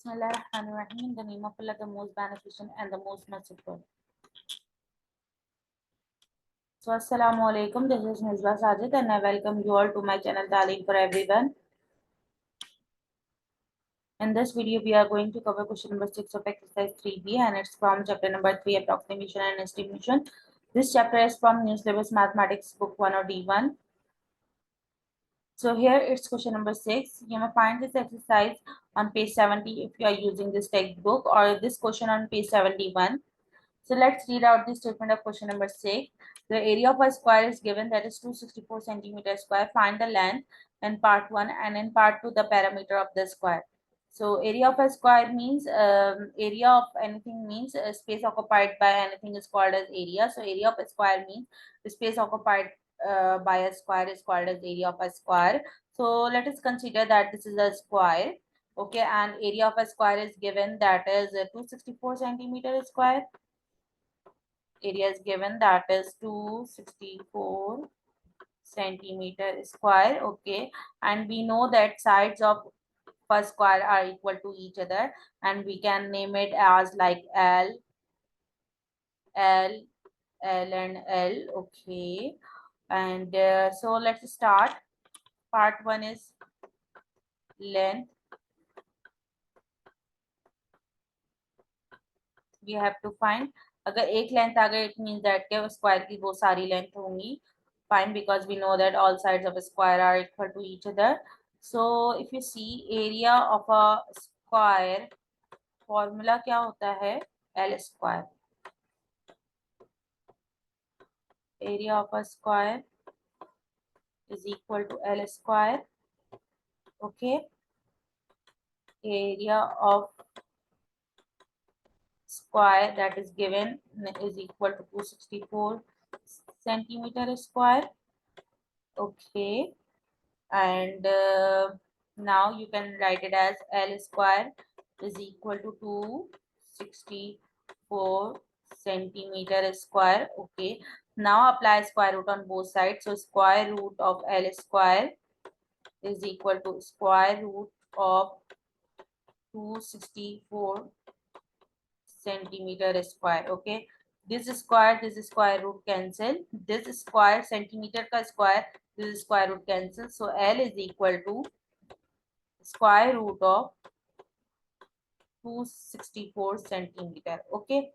Bismillahirrahmanirrahim. In the name of Allah, the most beneficent and the most merciful. So, Assalamu alaikum. This is Misbah Sajid, and I welcome you all to my channel Taaleem for everyone. In this video, we are going to cover question number 6 of exercise 3B, and it's from chapter number 3, Approximation and Estimation. This chapter is from New Syllabus Mathematics Book 1 or D1. So here it's question number 6. You may find this exercise on page 70 if you are using this textbook, or this question on page 71. So let's read out the statement of question number 6. The area of a square is given, that is 264 centimeter square. Find the length in part 1, and in part 2 the perimeter of the square. So area of a square means area of anything means space occupied by anything is called as area. So area of a square means the space occupied by a square is called as area of a square. So let us consider that this is a square. Okay, and area of a square is given, that is 264 centimeter square. Area is given, that is 264 centimeter square. Okay, and we know that sides of first square are equal to each other, and we can name it as like L, L, L and L. Okay, and so let's start. Part 1 is length. We have to find, अगर एक length आ गई, it means that के square की वो सारी length होंगी. Fine, because we know that all sides of a square are equal to each other. So if you see area of a square, formula क्या होता है? L square. Area of a square is equal to L square. Okay, area of square that is given is equal to 264 centimeter square. Okay, and now you can write it as L square is equal to 264 centimeter square. Okay, now apply square root on both sides. So square root of L square is equal to square root of 264 centimeter square. Okay, this square root cancel, this square centimeter ka square, this square root cancel. So L is equal to square root of 264 centimeter. Okay,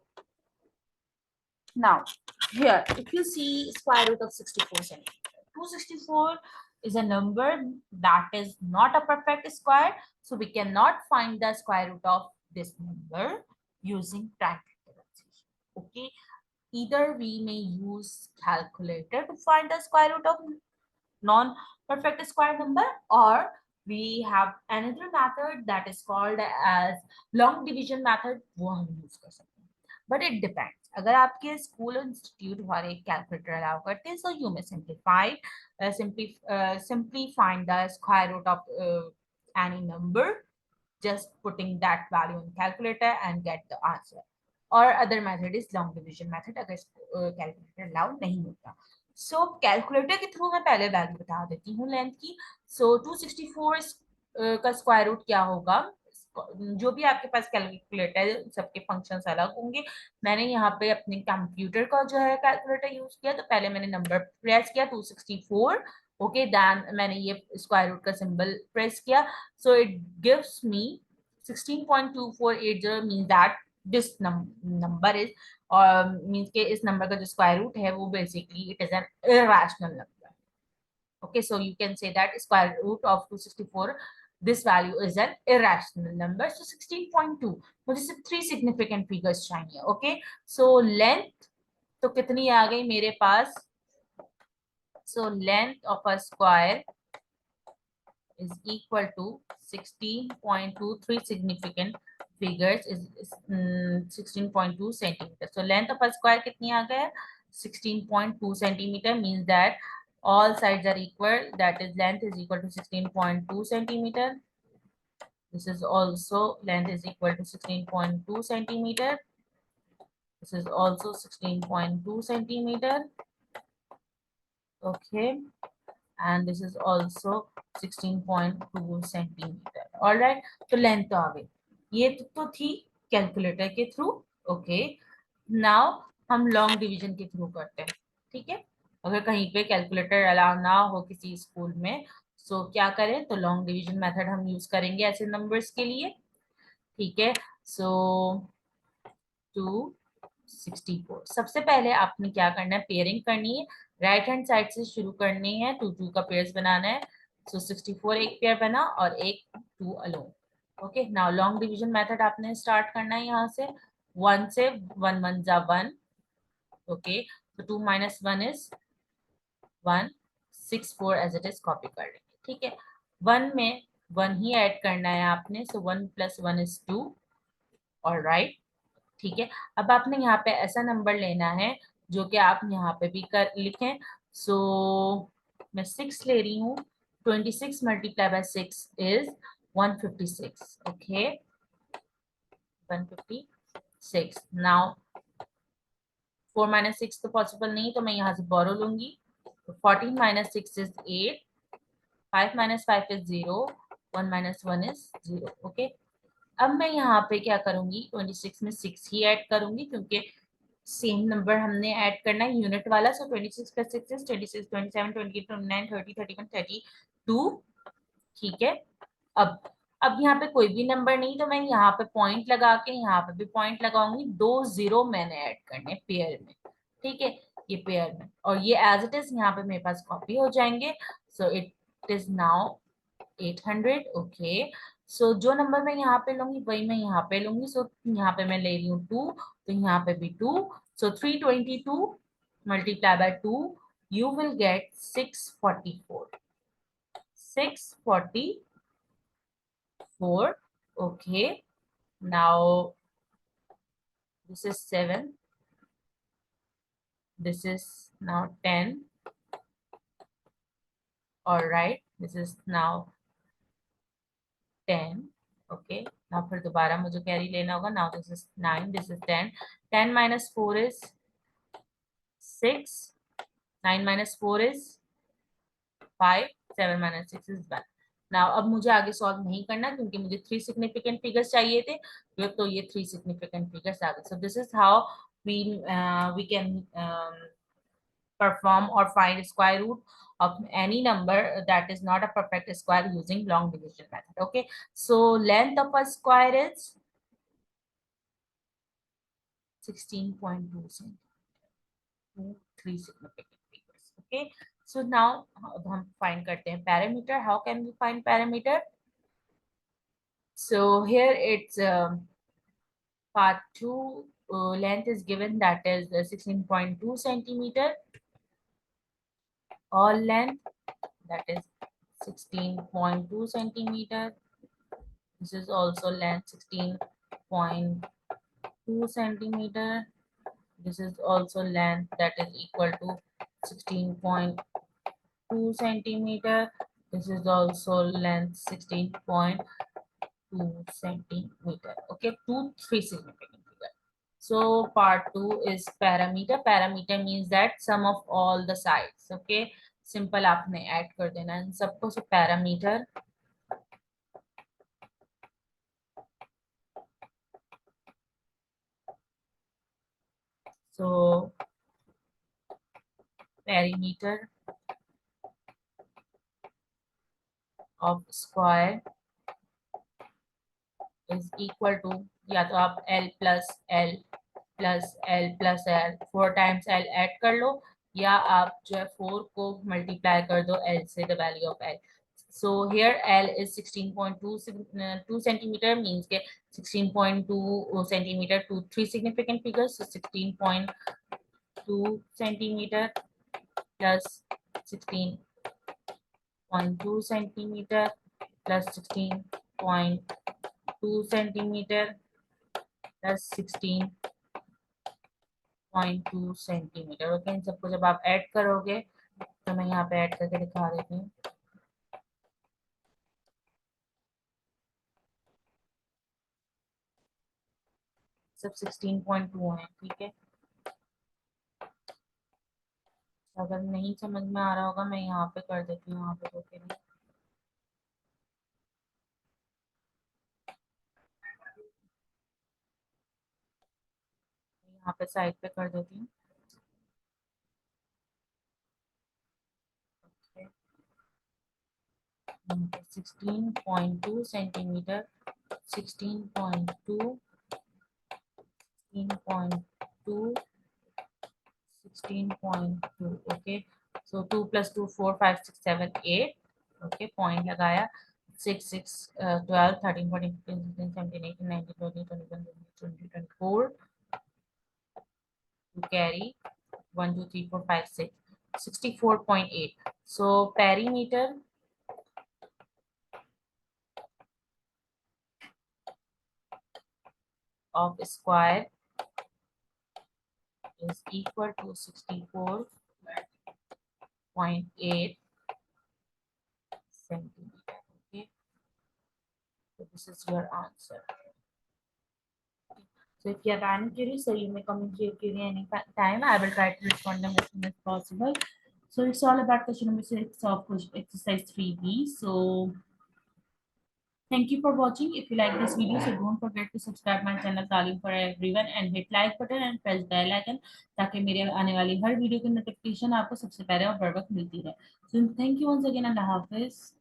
now here if you see square root of 64 centimeter, 264 is a number that is not a perfect square, so we cannot find the square root of this number using practical differentiation. Okay, either we may use calculator to find the square root of non-perfect square number, or we have another method that is called as long division method, वो हम use कर सकते हैं. But it depends. अगर आपके school institute वाले calculator allow करते हैं, so you may simply find the square root of any number, just putting that value in calculator and get the answer. Or other method is long division method, अगर calculator allow नहीं होता. सो calculator के through मैं पहले value बता देती हूँ length की. सो 264 का स्क्वायर रूट क्या होगा, जो भी आपके पास कैलकुलेटर है सबके फंक्शंस अलग होंगे. मैंने यहाँ पे अपने कंप्यूटर का जो है कैलकुलेटर यूज किया, तो पहले मैंने नंबर प्रेस किया 264. ओके, देन मैंने ये स्क्वायर रूट का सिंबल प्रेस किया. So it gives me 16.2480 means that this number is, और मींस के इस नंबर का जो स्क्वायर रूट है वो basically it is an irrational number. Okay, so you can say that square root of 264, this value is an irrational number. So 16.2, मुझे सिर्फ 3 significant figures चाहिए. ओके, सो लेंथ तो कितनी आ गई मेरे पास? So length of a square is equal to 16.23 significant figures is 16.2 centimeter. So length of a square कितनी आ गया? 16.2 centimeter means that all sides are equal, that is length is equal to 16.2 centimeter. This is also length is equal to 16.2 centimeter. This is also 16.2 centimeter. Okay, and this is also 16.2 centimeter. All right, so length तो आ गई. ये तो थी calculator के through. Okay, now हम long division के through करते हैं। ठीक है, अगर कहीं पे कैलकुलेटर अलाउ ना हो किसी स्कूल में, सो क्या करें, तो लॉन्ग डिवीजन मेथड हम यूज करेंगे ऐसे नंबर्स के लिए। ठीक है, सो 264। सबसे पहले आपने क्या करना है, पेयरिंग करनी है, राइट हैंड साइड से शुरू करनी है, टू टू का पेयर्स बनाना है। सो 64 एक पेयर बना और एक two alone. Okay, now long division method आपने स्टार्ट करना है यहाँ से, वन से, वन वन जा वन। ओके, तो two minus one is one, 64 as it is copy कर लेंगे। ठीक है, वन में वन ही ऐड करना है आपने, so one plus one is two. और राइट, ठीक है, अब आपने यहाँ पे ऐसा नंबर लेना है जो कि आप यहाँ पे भी कर लिखें। सो मैं सिक्स ले रही हूँ, 26 multiply by six is 156। Okay, 156। Now four minus six तो पॉसिबल नहीं, तो मैं यहाँ से बोरो लूंगी। तो 14 minus six is 8, 5 minus 5 is 0, 1 minus 1 is 0। Okay, अब मैं यहाँ पे क्या करूंगी, 26 में 6 ही ऐड करूंगी, क्योंकि सेम नंबर हमने ऐड करना है यूनिट वाला। सो 26 प्लस 6 इज 26, 27, 28, 29, 30, 31, 32। ठीक है, अब अब यहाँ पे कोई भी नंबर नहीं, तो मैं यहाँ पे पॉइंट लगा के यहाँ पे भी पॉइंट लगाऊंगी। दो जीरो मैंने ऐड करने पेयर में। ठीक है, ये पेयर में, और ये एज इट इज यहाँ पे मेरे पास कॉपी हो जाएंगे। So it is now 800। Okay, so जो नंबर मैं यहाँ पे लूंगी वही मैं यहाँ पे लूंगी। सो यहाँ पे मैं ले रही हूँ टू, तो यहाँ पे भी two. So 322 multiply by two, you will get 644। 644। Okay, now this is 7, this is now 10. All right, this is now 10. Okay, now फिर दोबारा मुझे कैरी लेना होगा। Now this is 9, this is 10. 10 minus 4 is 6. 9 minus 4 is 5. 7 minus 6 is 1. Now अब मुझे आगे solve नहीं करना, क्योंकि मुझे थ्री सिग्निफिकेंट फिगर्स चाहिए थे, तो ये थ्री सिग्निफिकेंट फिगर्स आ गए। So this is how we can perform or find square root of any number that is not a perfect square using long division method. Okay, so length of a square is 16.2 centimeters. Three significant figures. Okay, so now अब हम find करते हैं parameter. How can we find parameter? So here it's part 2, length is given, that is 16.2 centimeter. All length, that is 16.2 centimeter. This is also length 16.2 centimeter. This is also length that is equal to 16.2 centimeter. This is also length 16.2 centimeter. Okay, three significant figure. So part 2 is parameter. Parameter means that sum of all the sides. Okay, simple आपने add कर देना इन सबको। So parameter, so perimeter of square is equal to, या तो आप L plus L plus L plus L, four times L add कर लो, या आप जो है फोर को मल्टीप्लाई कर दो एल से, the value of L. So here L is 16.2 centimetre, means के 16.2 centimetre to three significant figures. So 16.2 centimetre plus 16.2 centimetre plus 16.2 centimetre plus 16.2 centimetre. Okay, इन सबको जब आप ऐड करोगे, तो मैं यहाँ पे ऐड करके दिखा देती हूँ। सब 16.2 है। ठीक है, अगर नहीं समझ में आ रहा होगा, मैं यहाँ पे कर देती हूँ, यहाँ पे तो यहाँ पे साइड पे कर देती हूँ। 16.2 centimetre, 16.2, 16.2, 16.2. Okay, so 2 plus 2 4 5 6 7 8. Okay, point लगाया 6 6 12 13 14 15 16 17 18 19 20 21 22 24 to carry 1 2 3 4 5 6 64.8. So perimeter of square is equal to 64.8 centimeter. Okay, so this is your answer. So if you have any queries, so you may communicate query any time. I will try to respond them as soon as possible. So it's all about question number 6 of exercise 3B. So thank you for watching. If you like this video, so don't forget to subscribe my channel Taaleem for everyone and hit like button and press bell icon ताकि मेरे आने वाली हर video की notification आपको सबसे पहले और बर वक्त मिलती रहे. So thank you once again and Allah Hafiz.